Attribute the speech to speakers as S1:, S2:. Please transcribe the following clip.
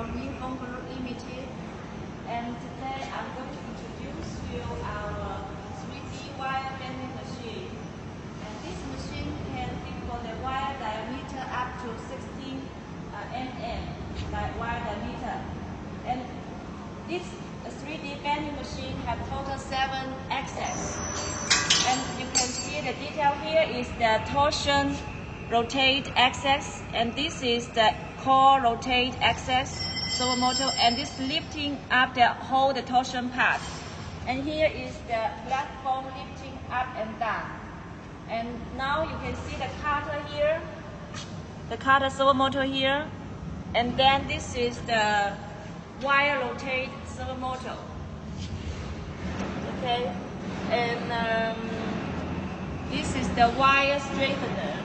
S1: from Yinfeng Limited, and today I'm going to introduce you our 3D wire bending machine. And this machine can fit for the wire diameter up to 16 mm wire diameter. And this 3D bending machine has total 7 axes. And you can see the detail here is the torsion rotate axis, and this is the core rotate axis, servo motor, and this lifting up the whole the torsion part. And here is the platform lifting up and down. And now you can see the cutter here, the cutter servo motor here, and then this is the wire rotate servo motor. Okay, and this is the wire straightener.